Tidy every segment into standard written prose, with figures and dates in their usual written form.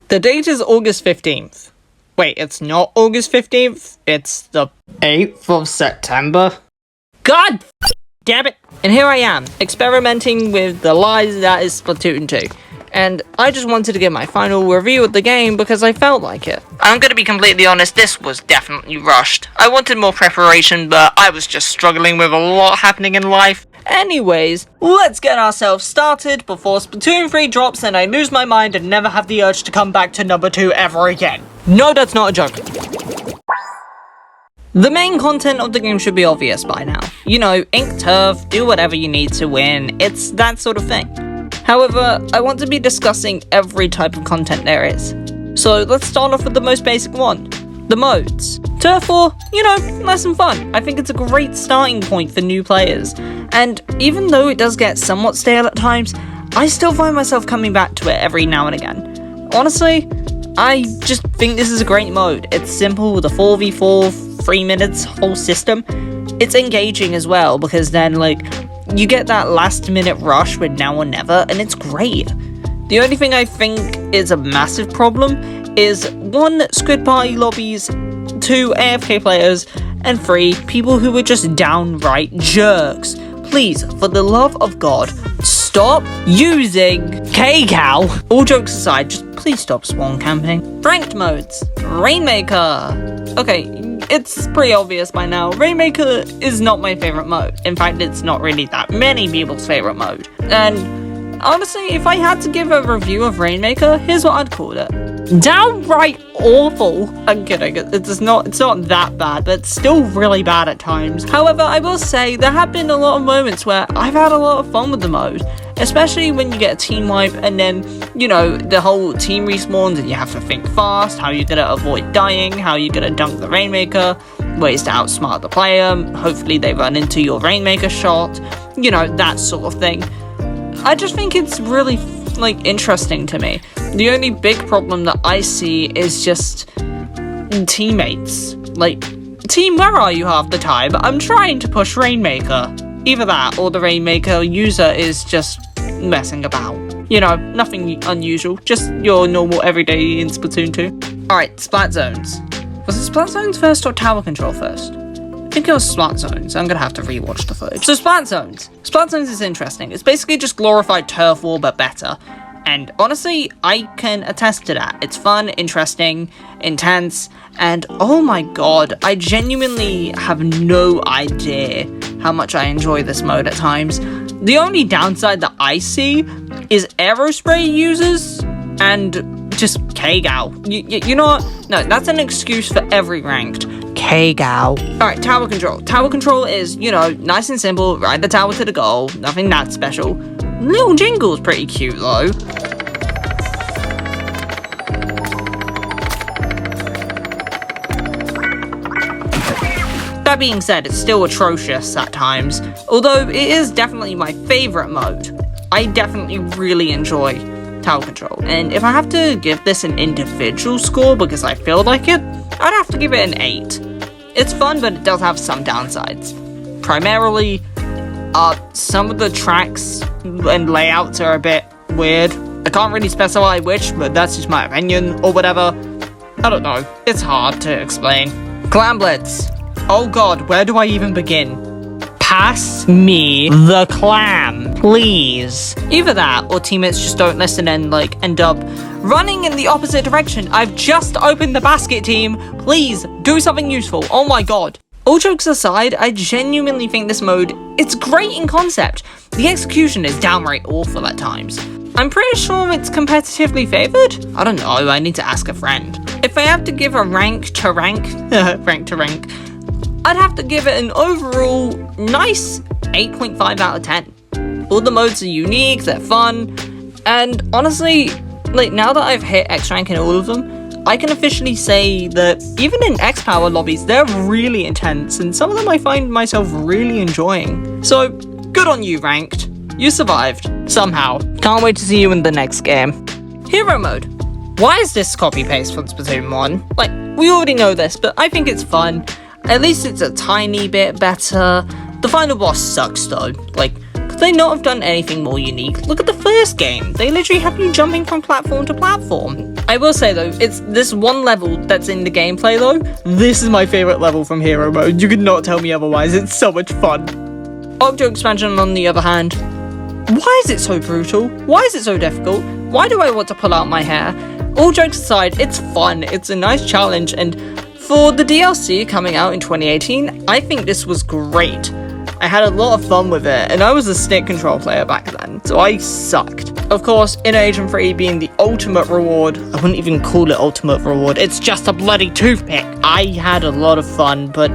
The date is August 15th. Wait, it's not August 15th? It's the 8th of September? God damn it! And here I am, experimenting with the lies that is Splatoon 2. And I just wanted to give my final review of the game because I felt like it. I'm gonna be completely honest, this was definitely rushed. I wanted more preparation, but I was just struggling with a lot happening in life. Anyways, let's get ourselves started before Splatoon 3 drops and I lose my mind and never have the urge to come back to number 2 ever again. No, that's not a joke. The main content of the game should be obvious by now. You know, ink turf, do whatever you need to win, it's that sort of thing. However, I want to be discussing every type of content there is. So let's start off with the most basic one. The modes. Turf War, you know, nice and fun. I think it's a great starting point for new players. And even though it does get somewhat stale at times, I still find myself coming back to it every now and again. Honestly, I just think this is a great mode. It's simple with a 4v4, 3 minutes, whole system. It's engaging as well because then, like, you get that last minute rush with now or never, and it's great. The only thing I think is a massive problem is 1, squid party lobbies, 2, AFK players, and 3, people who are just downright jerks. Please, for the love of God, stop using K-Cow. All jokes aside, just please stop spawn camping. Ranked modes. Rainmaker. Okay, it's pretty obvious by now. Rainmaker is not my favorite mode. In fact, it's not really that many people's favorite mode. And honestly, if I had to give a review of Rainmaker, here's what I'd call it. Downright awful. I'm kidding, it's not that bad, but it's still really bad at times. However, I will say there have been a lot of moments where I've had a lot of fun with the mode, especially when you get a team wipe and then, you know, the whole team respawns and you have to think fast, how you're gonna avoid dying, how you're gonna dunk the Rainmaker, ways to outsmart the player, hopefully they run into your Rainmaker shot, you know, that sort of thing. I just think it's really, like, interesting to me. The only big problem that I see is just teammates. Like, team, where are you half the time? I'm trying to push Rainmaker. Either that, or the Rainmaker user is just messing about. You know, nothing unusual, just your normal everyday in Splatoon 2. Alright, Splat Zones. Was it Splat Zones first or Tower Control first? I think it was Splat Zones. I'm gonna have to rewatch the footage. So Splat Zones. Splat Zones is interesting. It's basically just glorified Turf War, but better. And honestly, I can attest to that. It's fun, interesting, intense, and oh my god, I genuinely have no idea how much I enjoy this mode at times. The only downside that I see is Aerospray users and just K-Gal. You know what? No, that's an excuse for every ranked. K-Gal. Alright, Tower Control. Tower Control is, you know, nice and simple, ride the tower to the goal, nothing that special. Little Jingle's pretty cute though. That being said, it's still atrocious at times, although it is definitely my favourite mode. I definitely really enjoy Tower Control, and if I have to give this an individual score because I feel like it, I'd have to give it an 8. It's fun, but it does have some downsides. Primarily, some of the tracks and layouts are a bit weird. I can't really specify which, but that's just my opinion, or whatever. I don't know, it's hard to explain. Glam Blitz. Oh god, where do I even begin? Pass me the clam, please. Either that, or teammates just don't listen and, like, end up running in the opposite direction. I've just opened the basket, team. Please, do something useful. Oh my god. All jokes aside, I genuinely think this mode, it's great in concept. The execution is downright awful at times. I'm pretty sure it's competitively favoured? I don't know, I need to ask a friend. If I have to give a rank to rank, I'd have to give it an overall nice 8.5 out of 10. All the modes are unique, they're fun, and honestly, like, now that I've hit X rank in all of them, I can officially say that even in X Power lobbies, they're really intense, and some of them I find myself really enjoying. So, good on you, Ranked. You survived. Somehow. Can't wait to see you in the next game. Hero mode. Why is this copy-paste from Splatoon 1? Like, we already know this, but I think it's fun. At least it's a tiny bit better. The final boss sucks though. Like, could they not have done anything more unique? Look at the first game. They literally have you jumping from platform to platform. I will say though, it's this one level that's in the gameplay though, this is my favourite level from Hero Mode. You could not tell me otherwise, it's so much fun. Octo Expansion on the other hand, why is it so brutal? Why is it so difficult? Why do I want to pull out my hair? All jokes aside, it's fun, it's a nice challenge, and for the DLC coming out in 2018, I think this was great. I had a lot of fun with it, and I was a stick control player back then, so I sucked. Of course, Inner Agent 3 being the ultimate reward, I wouldn't even call it ultimate reward, it's just a bloody toothpick. I had a lot of fun, but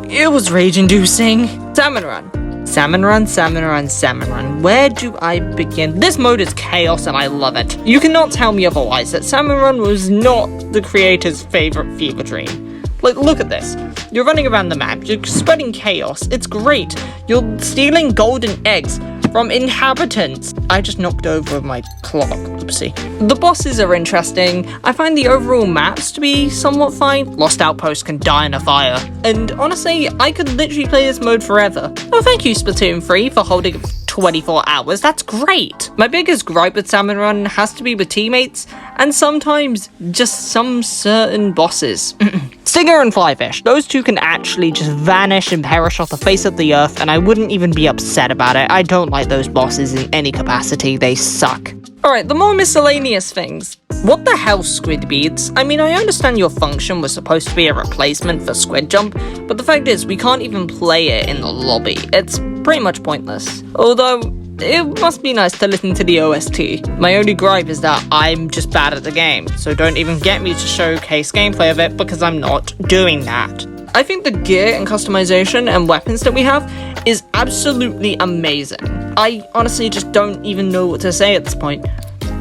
it was rage-inducing. Salmon Run. Salmon Run, Salmon Run, Salmon Run. Where do I begin? This mode is chaos and I love it. You cannot tell me otherwise that Salmon Run was not the creator's favourite fever dream. Like, look at this. You're running around the map, you're spreading chaos, it's great. You're stealing golden eggs from inhabitants. I just knocked over my clock, oopsie. The bosses are interesting. I find the overall maps to be somewhat fine. Lost Outpost can die in a fire. And honestly, I could literally play this mode forever. Oh, thank you Splatoon 3 for holding it 24 hours, that's great! My biggest gripe with Salmon Run has to be with teammates, and sometimes just some certain bosses. Stinger and Flyfish, those two can actually just vanish and perish off the face of the earth, and I wouldn't even be upset about it. I don't like those bosses in any capacity, they suck. Alright, the more miscellaneous things. What the hell, Squid Beads? I mean, I understand your function was supposed to be a replacement for Squid Jump, but the fact is, we can't even play it in the lobby. It's pretty much pointless. Although, it must be nice to listen to the OST. My only gripe is that I'm just bad at the game, so don't even get me to showcase gameplay of it because I'm not doing that. I think the gear and customization and weapons that we have is absolutely amazing. I honestly just don't even know what to say at this point.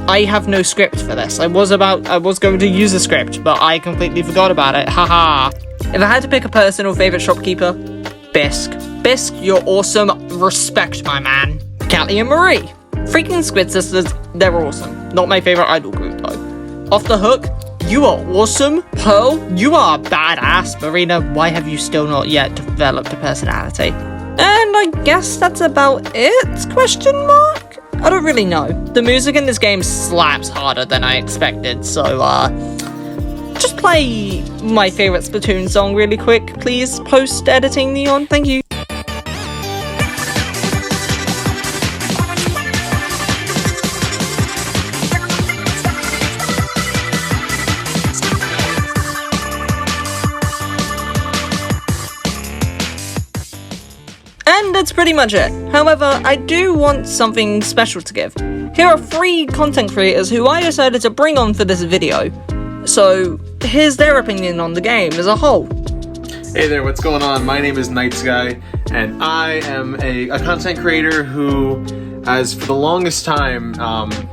I have no script for this. I was going to use a script, but I completely forgot about it. Haha. If I had to pick a personal favorite shopkeeper, Bisque. Bisque, you're awesome. Respect, my man. Callie and Marie. Freaking Squid Sisters, they're awesome. Not my favorite idol group, though. Off the Hook, you are awesome. Pearl, you are badass. Marina, why have you still not yet developed a personality? And I guess that's about it? Question mark? I don't really know. The music in this game slaps harder than I expected, so, just play my favorite Splatoon song really quick, please. Post-editing Neon, thank you. And that's pretty much it. However, I do want something special to give. Here are 3 content creators who I decided to bring on for this video. So, here's their opinion on the game as a whole. Hey there, what's going on? My name is Knightsguy, and I am a content creator who has for the longest time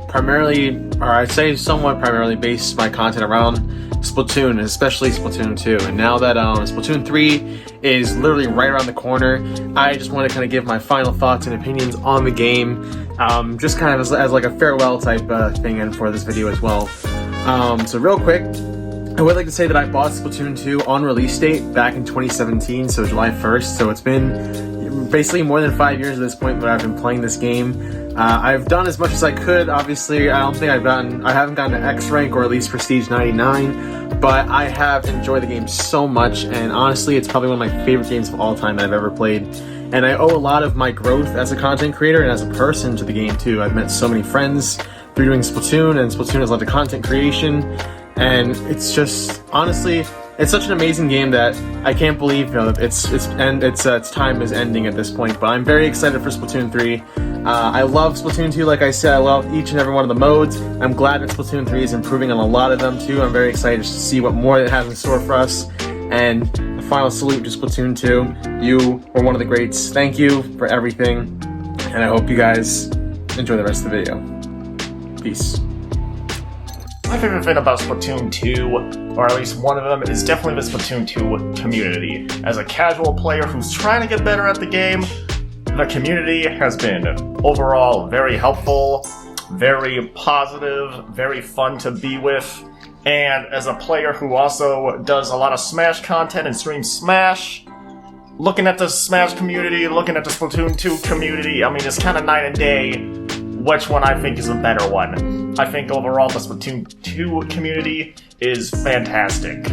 primarily, or I'd say somewhat primarily, based my content around Splatoon, especially Splatoon 2. And now that Splatoon 3 is literally right around the corner, I just want to kind of give my final thoughts and opinions on the game, just kind of as like a farewell type thing in for this video as well. So real quick, I would like to say that I bought Splatoon 2 on release date back in 2017, so July 1st, so it's been basically more than 5 years at this point that I've been playing this game. I've done as much as I could. Obviously, I don't think I haven't gotten to X rank or at least Prestige 99, but I have enjoyed the game so much, and honestly, it's probably one of my favorite games of all time that I've ever played. And I owe a lot of my growth as a content creator and as a person to the game too. I've met so many friends through doing Splatoon, and Splatoon has led to content creation, and it's just, honestly, it's such an amazing game that I can't believe its time is ending at this point. But I'm very excited for Splatoon 3. I love Splatoon 2, like I said. I love each and every one of the modes. I'm glad that Splatoon 3 is improving on a lot of them too. I'm very excited to see what more it has in store for us. And a final salute to Splatoon 2. You were one of the greats. Thank you for everything, and I hope you guys enjoy the rest of the video. Peace. My favorite thing about Splatoon 2, or at least one of them, is definitely the Splatoon 2 community. As a casual player who's trying to get better at the game, the community has been overall very helpful, very positive, very fun to be with. And as a player who also does a lot of Smash content and streams Smash, looking at the Smash community, looking at the Splatoon 2 community, I mean, it's kind of night and day. which one I think is a better one. I think overall the Splatoon 2 community is fantastic.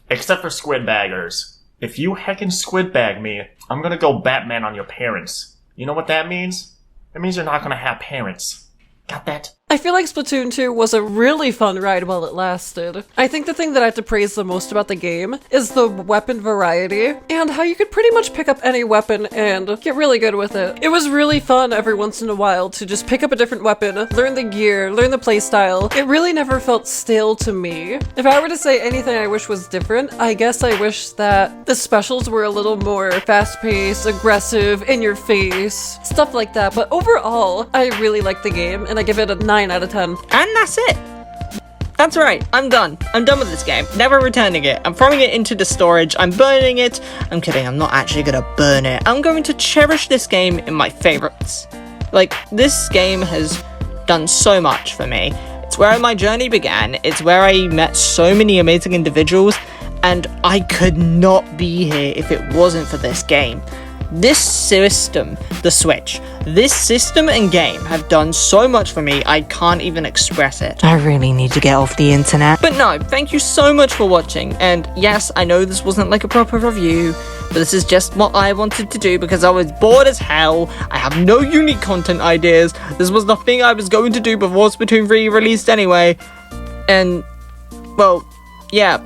Except for squid baggers. If you heckin' squid bag me, I'm gonna go Batman on your parents. You know what that means? It means you're not gonna have parents. Got that? I feel like Splatoon 2 was a really fun ride while it lasted. I think the thing that I have to praise the most about the game is the weapon variety, and how you could pretty much pick up any weapon and get really good with it. It was really fun every once in a while to just pick up a different weapon, learn the gear, learn the playstyle. It really never felt stale to me. If I were to say anything I wish was different, I guess I wish that the specials were a little more fast-paced, aggressive, in your face, stuff like that. But overall, I really like the game, and I give it a 9 out of 10. And that's it. That's right, I'm done. I'm done with this game. Never returning it. I'm throwing it into the storage. I'm burning it. I'm kidding, I'm not actually gonna burn it. I'm going to cherish this game in my favorites. Like, this game has done so much for me. It's where my journey began. It's where I met so many amazing individuals, and I could not be here if it wasn't for this game. This system, the Switch, this system and game have done so much for me, I can't even express it. I really need to get off the internet. But no, thank you so much for watching, and yes, I know this wasn't like a proper review, but this is just what I wanted to do because I was bored as hell. I have no unique content ideas. This was the thing I was going to do before Splatoon 3 released anyway. And, well, yeah,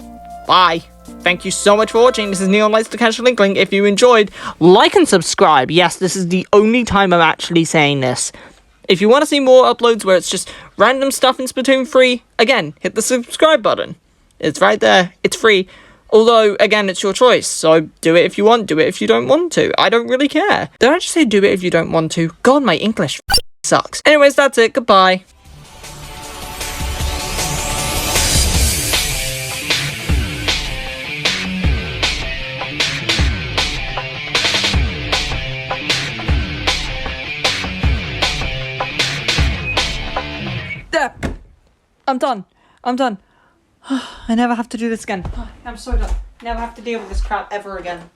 bye. Thank you so much for watching. This is Neon Lights, the Casual Inkling. If you enjoyed, like and subscribe. Yes, this is the only time I'm actually saying this. If you want to see more uploads where it's just random stuff in Splatoon 3, again, hit the subscribe button. It's right there. It's free. Although, again, it's your choice. So do it if you want, do it if you don't want to. I don't really care. Did I just say do it if you don't want to? God, my English sucks. Anyways, that's it. Goodbye. I'm done. I'm done. I never have to do this again. I'm so done. Never have to deal with this crap ever again.